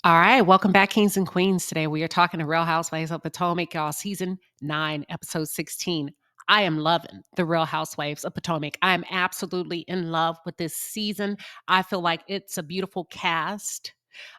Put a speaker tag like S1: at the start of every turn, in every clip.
S1: All right, welcome back, Kings and Queens. Today we are talking to Real Housewives of Potomac, y'all. Season 9, episode 16. I am loving the Real Housewives of Potomac. I am absolutely in love with this season. I feel like it's a beautiful cast.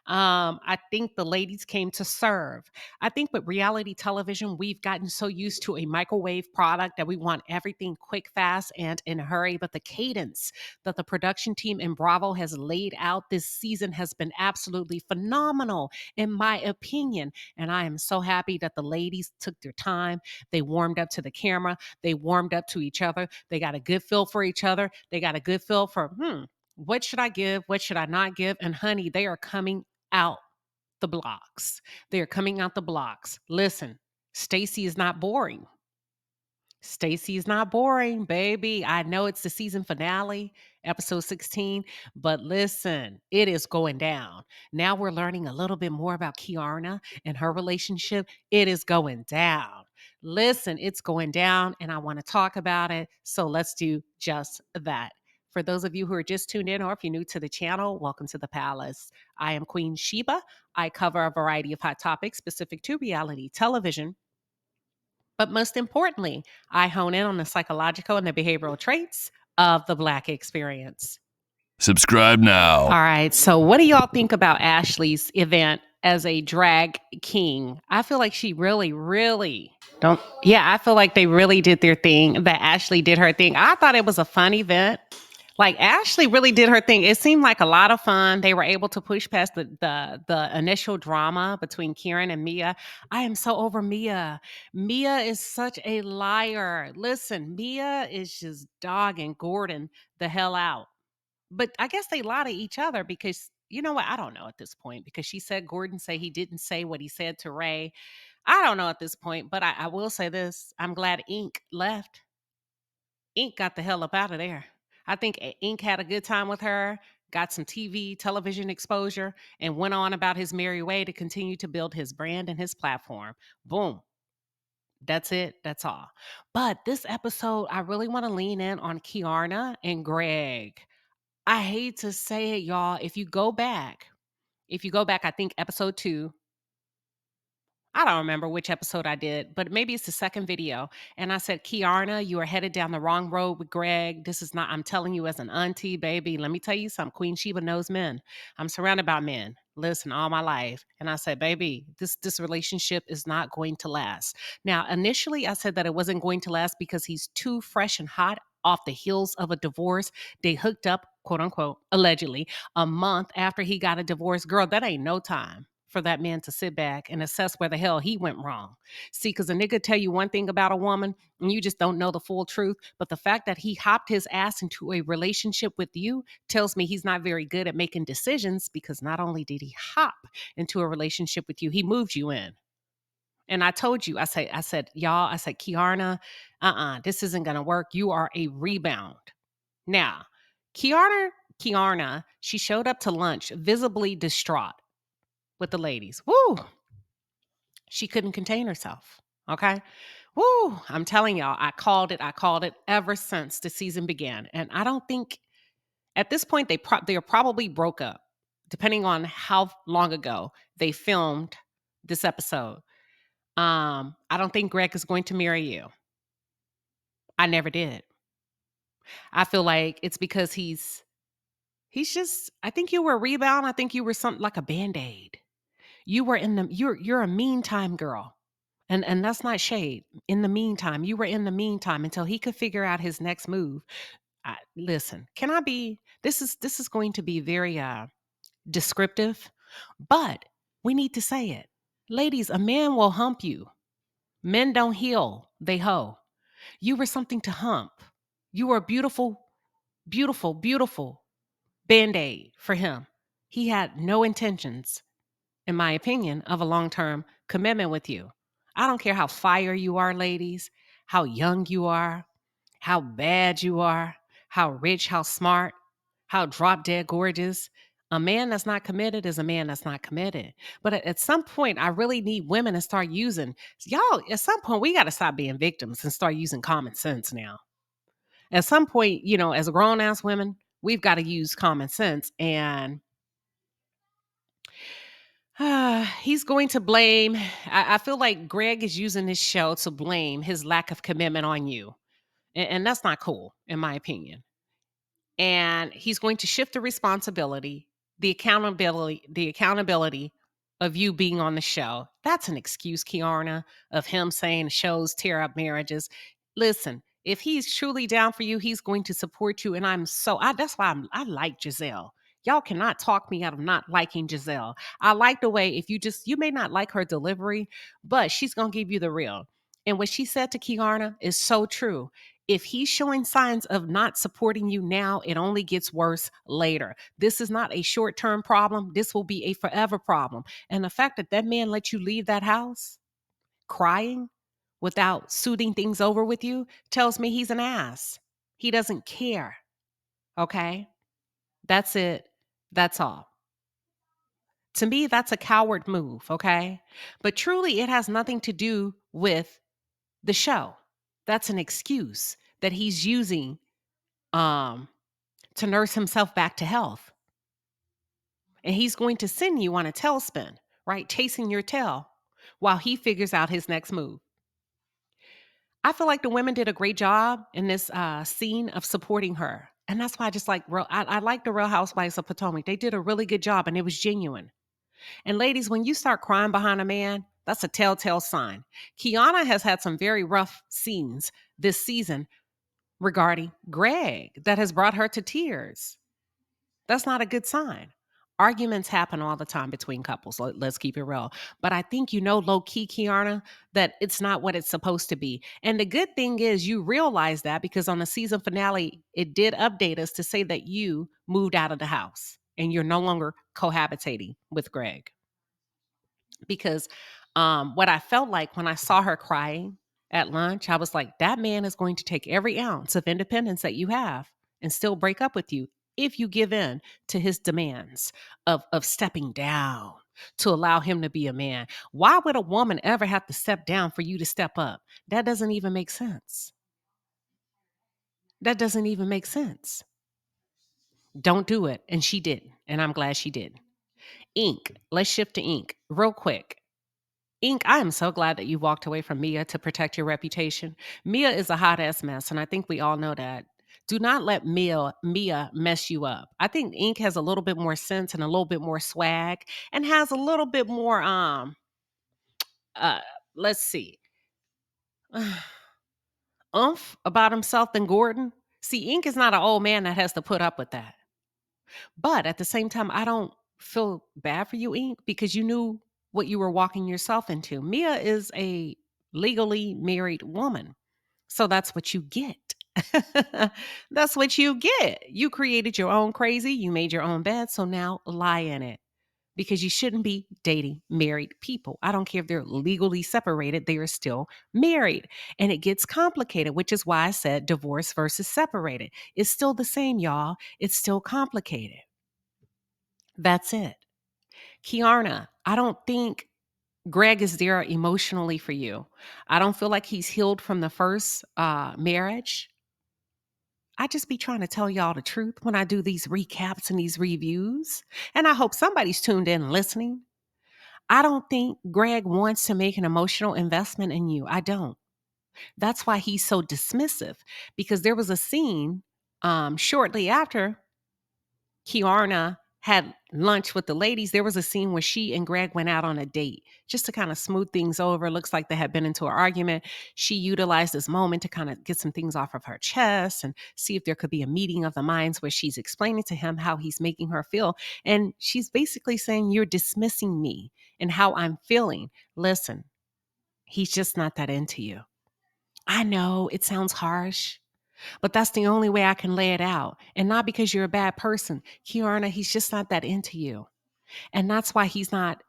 S1: I think the ladies came to serve. I think with reality television, we've gotten so used to a microwave product that we want everything quick, fast, and in a hurry. But the cadence that the production team in Bravo has laid out this season has been absolutely phenomenal, in my opinion. And I am so happy that the ladies took their time. They warmed up to the camera, they warmed up to each other, they got a good feel for each other, they got a good feel for, what should I give? What should I not give? And honey, they are coming out the blocks. They are coming out the blocks. Listen, Stacy is not boring. Stacy is not boring, baby. I know it's the season finale, episode 16, but listen, it is going down. Now we're learning a little bit more about Kiara and her relationship. It is going down. Listen, it's going down, and I want to talk about it. So let's do just that. For those of you who are just tuned in, or if you're new to the channel, welcome to the palace. I am Queen Sheba. I cover a variety of hot topics specific to reality television. But most importantly, I hone in on the psychological and the behavioral traits of the Black experience.
S2: Subscribe now.
S1: All right. So, what do y'all think about Ashley's event as a drag king? I feel like she really don't. Yeah, I feel like they really did their thing. That Ashley did her thing. I thought it was a fun event. Like Ashley really did her thing. It seemed like a lot of fun. They were able to push past the initial drama between Kieran and Mia. I am so over Mia. Mia is such a liar. Listen, Mia is just dogging Gordon the hell out. But I guess they lie to each other because you know what? I don't know at this point because she said Gordon say he didn't say what he said to Ray. I don't know at this point, but I will say this. I'm glad Ink left. Ink got the hell up out of there. I think Ink had a good time with her, got some television exposure, and went on about his merry way to continue to build his brand and his platform. Boom. That's it. That's all. But this episode, I really want to lean in on Kiara and Greg. I hate to say it, y'all. If you go back, I think episode 2, I don't remember which episode I did, but maybe it's the second video. And I said, Kiara, you are headed down the wrong road with Greg. This is not, I'm telling you as an auntie, baby. Let me tell you something. Queen Sheba knows men. I'm surrounded by men. Listen, all my life. And I said, baby, this relationship is not going to last. Now, initially, I said that it wasn't going to last because he's too fresh and hot off the heels of a divorce. They hooked up, quote unquote, allegedly, a month after he got a divorce. Girl, that ain't no time for that man to sit back and assess where the hell he went wrong. See, because a nigga tell you one thing about a woman and you just don't know the full truth. But the fact that he hopped his ass into a relationship with you tells me he's not very good at making decisions, because not only did he hop into a relationship with you, he moved you in. And I told you, I said, Kiara, this isn't gonna work. You are a rebound. Now, Kiara, she showed up to lunch visibly distraught with the ladies. Woo! She couldn't contain herself. Okay. Woo! I'm telling y'all, I called it ever since the season began. And I don't think at this point they are probably broke up, depending on how long ago they filmed this episode. I don't think Greg is going to marry you. I never did. I feel like it's because he's just, I think you were a rebound. I think you were something like a band-aid. You're a meantime girl. And that's not shade. In the meantime, you were in the meantime until he could figure out his next move. Listen, can I be this is going to be very descriptive, but we need to say it. Ladies, a man will hump you. Men don't heal, they hoe. You were something to hump. You were a beautiful band-aid for him. He had no intentions, in my opinion, of a long-term commitment with you. I don't care how fire you are, ladies, how young you are, how bad you are, how rich, how smart, how drop dead gorgeous. A man that's not committed is a man that's not committed. But at some point, I really need women to start using, y'all, at some point, we got to stop being victims and start using common sense now. At some point, as grown ass women, we've got to use common sense. And He's going to blame. I feel like Greg is using this show to blame his lack of commitment on you. And that's not cool, in my opinion. And he's going to shift the responsibility, the accountability of you being on the show. That's an excuse, Kiana, of him saying shows tear up marriages. Listen, if he's truly down for you, he's going to support you. And that's why I like Giselle. Y'all cannot talk me out of not liking Giselle. I like the way, you may not like her delivery, but she's going to give you the real. And what she said to Kiana is so true. If he's showing signs of not supporting you now, it only gets worse later. This is not a short term problem. This will be a forever problem. And the fact that that man let you leave that house crying without soothing things over with you tells me he's an ass. He doesn't care. Okay? That's it. That's all. To me, that's a coward move. Okay? But truly, it has nothing to do with the show. That's an excuse that he's using um to nurse himself back to health. And he's going to send you on a tailspin, right? Chasing your tail while he figures out his next move. I feel like the women did a great job in this scene of supporting her. And that's why I just I like the Real Housewives of Potomac. They did a really good job and it was genuine. And ladies, when you start crying behind a man, that's a telltale sign. Kiana has had some very rough scenes this season regarding Greg that has brought her to tears. That's not a good sign. Arguments happen all the time between couples. Let's keep it real. But I think low key, Kiana, that it's not what it's supposed to be. And the good thing is you realize that because on the season finale, it did update us to say that you moved out of the house and you're no longer cohabitating with Greg. Because what I felt like when I saw her crying at lunch, I was like, that man is going to take every ounce of independence that you have and still break up with you if you give in to his demands of stepping down to allow him to be a man. Why would a woman ever have to step down for you to step up? That doesn't even make sense. That doesn't even make sense. Don't do it. And she didn't. And I'm glad she didn't. Ink. Let's shift to Ink real quick. Ink, I am so glad that you walked away from Mia to protect your reputation. Mia is a hot ass mess, and I think we all know that. Do not let Mia mess you up. I think Ink has a little bit more sense and a little bit more swag and has a little bit more uh let's see oomph about himself than Gordon. See, Ink is not an old man that has to put up with that. But at the same time, I don't feel bad for you, Ink, because you knew what you were walking yourself into. Mia is a legally married woman. So that's what you get. That's what you get. You created your own crazy, you made your own bed, so now lie in it. Because you shouldn't be dating married people. I don't care if they're legally separated, they are still married. And it gets complicated, which is why I said divorce versus separated. It's still the same, y'all. It's still complicated. That's it. Kiana, I don't think Greg is there emotionally for you. I don't feel like he's healed from the first marriage. I just be trying to tell y'all the truth when I do these recaps and these reviews. And I hope somebody's tuned in and listening. I don't think Greg wants to make an emotional investment in you. I don't. That's why he's so dismissive because there was a scene shortly after Kiana had lunch with the ladies. There was a scene where she and Greg went out on a date just to kind of smooth things over. Looks like they had been into an argument. She utilized this moment to kind of get some things off of her chest and see if there could be a meeting of the minds where she's explaining to him how he's making her feel. And she's basically saying, you're dismissing me and how I'm feeling. Listen, he's just not that into you. I know it sounds harsh. But that's the only way I can lay it out. And not because you're a bad person. Kiana, he's just not that into you. And that's why he's not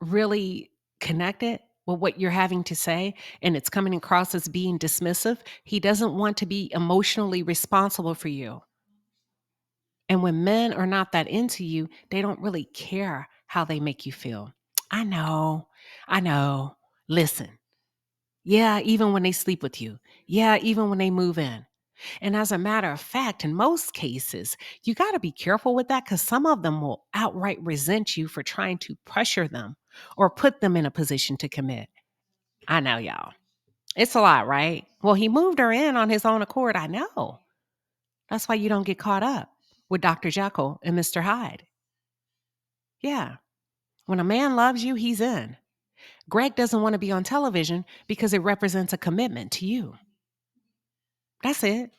S1: really connected with what you're having to say. And it's coming across as being dismissive. He doesn't want to be emotionally responsible for you. And when men are not that into you, they don't really care how they make you feel. I know. I know. Listen. Yeah, even when they sleep with you. Yeah, even when they move in. And as a matter of fact, in most cases, you got to be careful with that because some of them will outright resent you for trying to pressure them or put them in a position to commit. I know, y'all. It's a lot, right? Well, he moved her in on his own accord. I know. That's why you don't get caught up with Dr. Jekyll and Mr. Hyde. Yeah. When a man loves you, he's in. Greg doesn't want to be on television because it represents a commitment to you. That's it.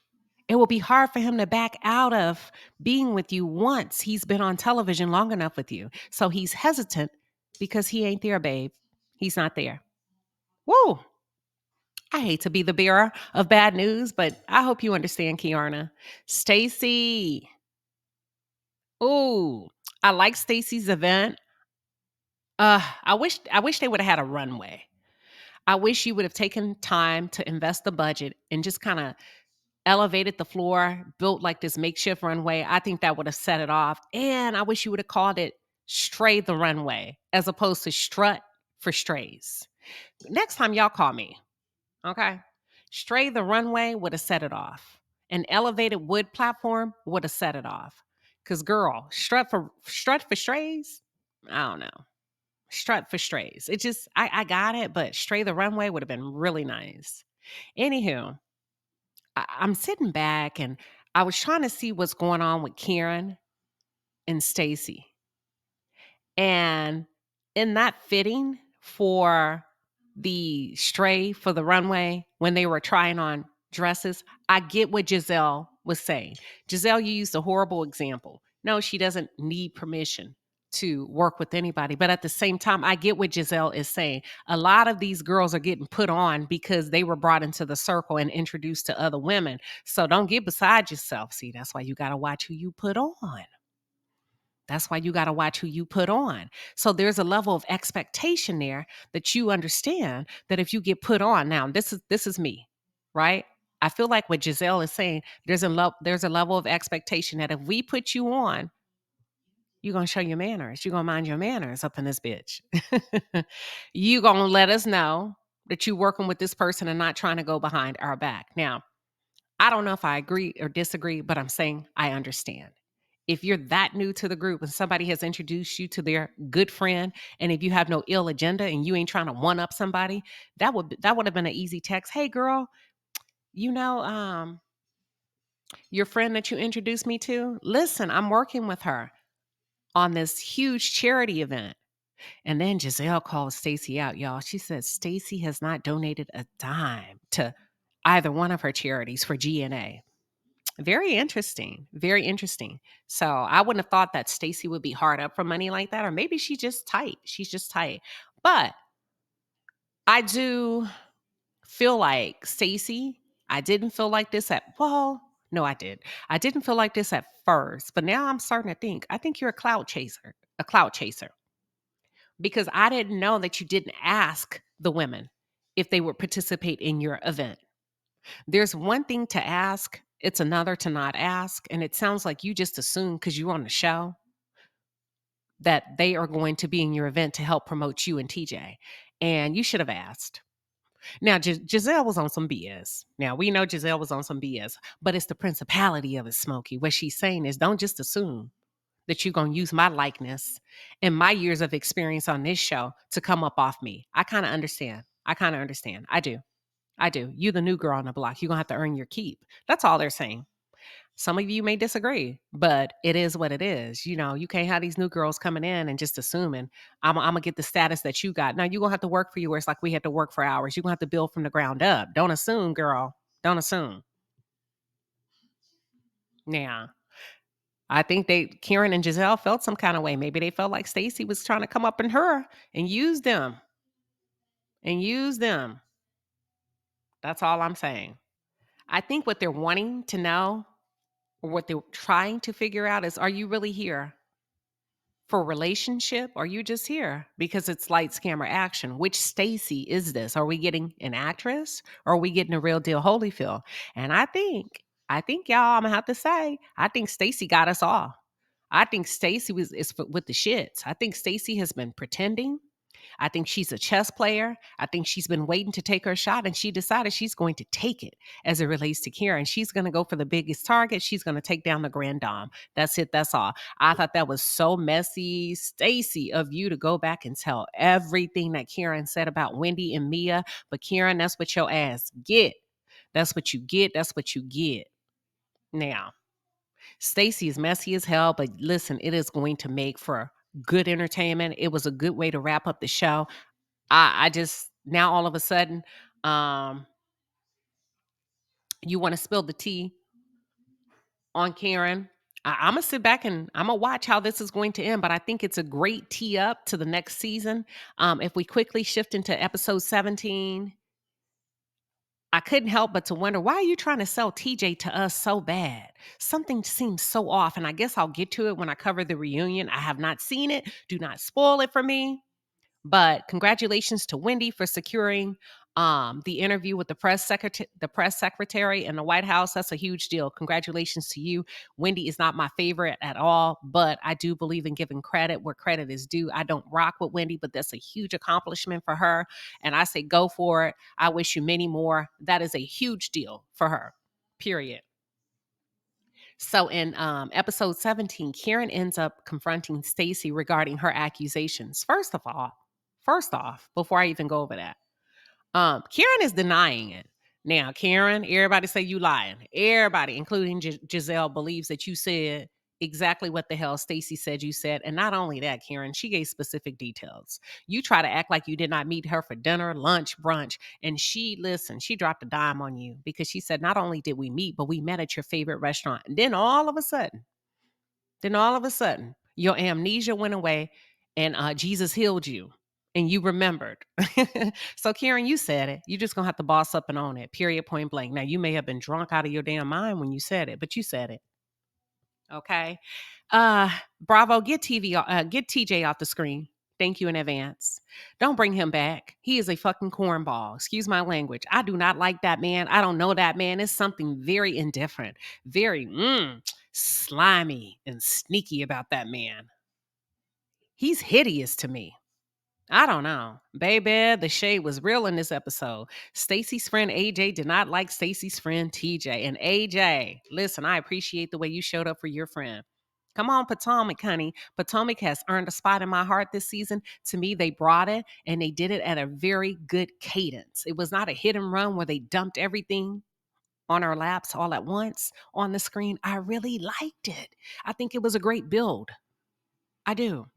S1: It will be hard for him to back out of being with you once he's been on television long enough with you. So he's hesitant because he ain't there, babe. He's not there. Woo! I hate to be the bearer of bad news, but I hope you understand, Kiana. Stacy. Ooh, I like Stacy's event. I wish they would have had a runway. I wish you would have taken time to invest the budget and just kind of elevated the floor, built like this makeshift runway. I think that would have set it off. And I wish you would have called it Stray the Runway as opposed to Strut for Strays. Next time y'all call me, okay? Stray the Runway would have set it off. An elevated wood platform would have set it off. Cause girl, strut for strays? I don't know. Strut for strays. It just I got it, but Stray the Runway would have been really nice. Anywho, I'm sitting back and I was trying to see what's going on with Karen and Stacy. And in that fitting for the Stray for the runway when they were trying on dresses, I get what Giselle was saying. Giselle, you used a horrible example. No, she doesn't need permission to work with anybody. But at the same time, I get what Giselle is saying. A lot of these girls are getting put on because they were brought into the circle and introduced to other women. So don't get beside yourself. See, that's why you got to watch who you put on. That's why you got to watch who you put on. So there's a level of expectation there that you understand that if you get put on, now this is me, right? I feel like what Giselle is saying, there's a level of expectation that if we put you on, you're gonna show your manners. You're gonna mind your manners up in this bitch. You gonna let us know that you working with this person and not trying to go behind our back. Now, I don't know if I agree or disagree, but I'm saying I understand. If you're that new to the group and somebody has introduced you to their good friend, and if you have no ill agenda and you ain't trying to one up somebody, that would have been an easy text. Hey, girl, you know, your friend that you introduced me to. Listen, I'm working with her on this huge charity event. And then Giselle called Stacy out, y'all. She said Stacy has not donated a dime to either one of her charities for GNA. Very interesting. Very interesting. So I wouldn't have thought that Stacy would be hard up for money like that, or maybe she's just tight. She's just tight. But I do feel like Stacy, I didn't feel like this no, I did. I didn't feel like this at first, but now I'm starting to think, I think you're a clout chaser, because I didn't know that you didn't ask the women if they would participate in your event. There's one thing to ask, it's another to not ask. And it sounds like you just assume because you're on the show that they are going to be in your event to help promote you and TJ. And you should have asked. Now, Giselle was on some BS. Now, we know Giselle was on some BS, but it's the principality of it, Smokey. What she's saying is don't just assume that you're going to use my likeness and my years of experience on this show to come up off me. I kind of understand. I do. You, the new girl on the block, you're going to have to earn your keep. That's all they're saying. Some of you may disagree, but it is what it is. You know, you can't have these new girls coming in and just assuming I'm going to get the status that you got. Now, you're going to have to work for yours like we had to work for ours. You're going to have to build from the ground up. Don't assume, girl. Don't assume. Now, I think Karen and Giselle felt some kind of way. Maybe they felt like Stacy was trying to come up in her and use them. That's all I'm saying. I think what they're wanting to know, or what they're trying to figure out, is, are you really here for a relationship? Or are you just here because it's lights, camera, action? Which Stacy is this? Are we getting an actress, or are we getting a real deal Holyfield? And I think y'all, I'm gonna have to say, I think Stacy got us all. I think Stacy is with the shits. I think Stacy has been pretending. I think she's a chess player. I think she's been waiting to take her shot, and she decided she's going to take it as it relates to Kiara. And she's going to go for the biggest target. She's going to take down the Grand Dame. That's it. That's all. I thought that was so messy, Stacy, of you to go back and tell everything that Kieran said about Wendy and Mia. But Kieran, that's what your ass get. That's what you get. That's what you get. Now, Stacy is messy as hell, but listen, it is going to make for good entertainment. It was a good way to wrap up the show. I just now all of a sudden, you want to spill the tea on Karen. I'm gonna sit back and I'm gonna watch how this is going to end, but I think it's a great tee up to the next season. If we quickly shift into episode 17, I couldn't help but to wonder, why are you trying to sell TJ to us so bad? Something seems so off, and I guess I'll get to it when I cover the reunion. I have not seen it. Do not spoil it for me. But congratulations to Wendy for securing the interview with the press secretary in the White House. That's a huge deal. Congratulations to you. Wendy is not my favorite at all, but I do believe in giving credit where credit is due. I don't rock with Wendy, but that's a huge accomplishment for her. And I say go for it. I wish you many more. That is a huge deal for her, period. So in episode 17, Karen ends up confronting Stacy regarding her accusations. First off, before I even go over that, Karen is denying it. Now, Karen, everybody say you lying. Everybody, including Giselle, believes that you said exactly what the hell Stacy said you said. And not only that, Karen, she gave specific details. You try to act like you did not meet her for dinner, lunch, brunch. And she dropped a dime on you because she said, not only did we meet, but we met at your favorite restaurant. And then all of a sudden, your amnesia went away and Jesus healed you and you remembered. So, Karen, you said it. You just going to have to boss up and own it, period, point blank. Now, you may have been drunk out of your damn mind when you said it, but you said it. Okay. Bravo, get TJ off the screen. Thank you in advance. Don't bring him back. He is a fucking cornball. Excuse my language. I do not like that man. I don't know that man. It's something very indifferent, very slimy and sneaky about that man. He's hideous to me. I don't know. Baby, the shade was real in this episode. Stacy's friend AJ did not like Stacy's friend TJ. And AJ, listen, I appreciate the way you showed up for your friend. Come on, Potomac, honey. Potomac has earned a spot in my heart this season. To me, they brought it and they did it at a very good cadence. It was not a hit and run where they dumped everything on our laps all at once on the screen. I really liked it. I think it was a great build. I do.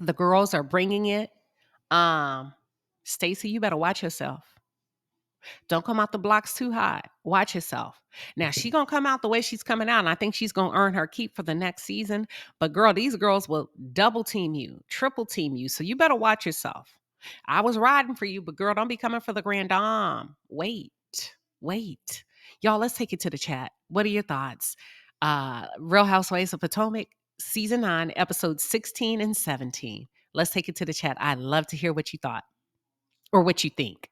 S1: The girls are bringing it. Stacy, you better watch yourself. Don't come out the blocks too hot. Watch yourself. Now, she going to come out the way she's coming out, and I think she's going to earn her keep for the next season. But, girl, these girls will double team you, triple team you, so you better watch yourself. I was riding for you, but, girl, don't be coming for the Grand Dame. Wait. Y'all, let's take it to the chat. What are your thoughts? Real Housewives of Potomac, Season 9, Episodes 16 and 17. Let's take it to the chat. I'd love to hear what you thought or what you think.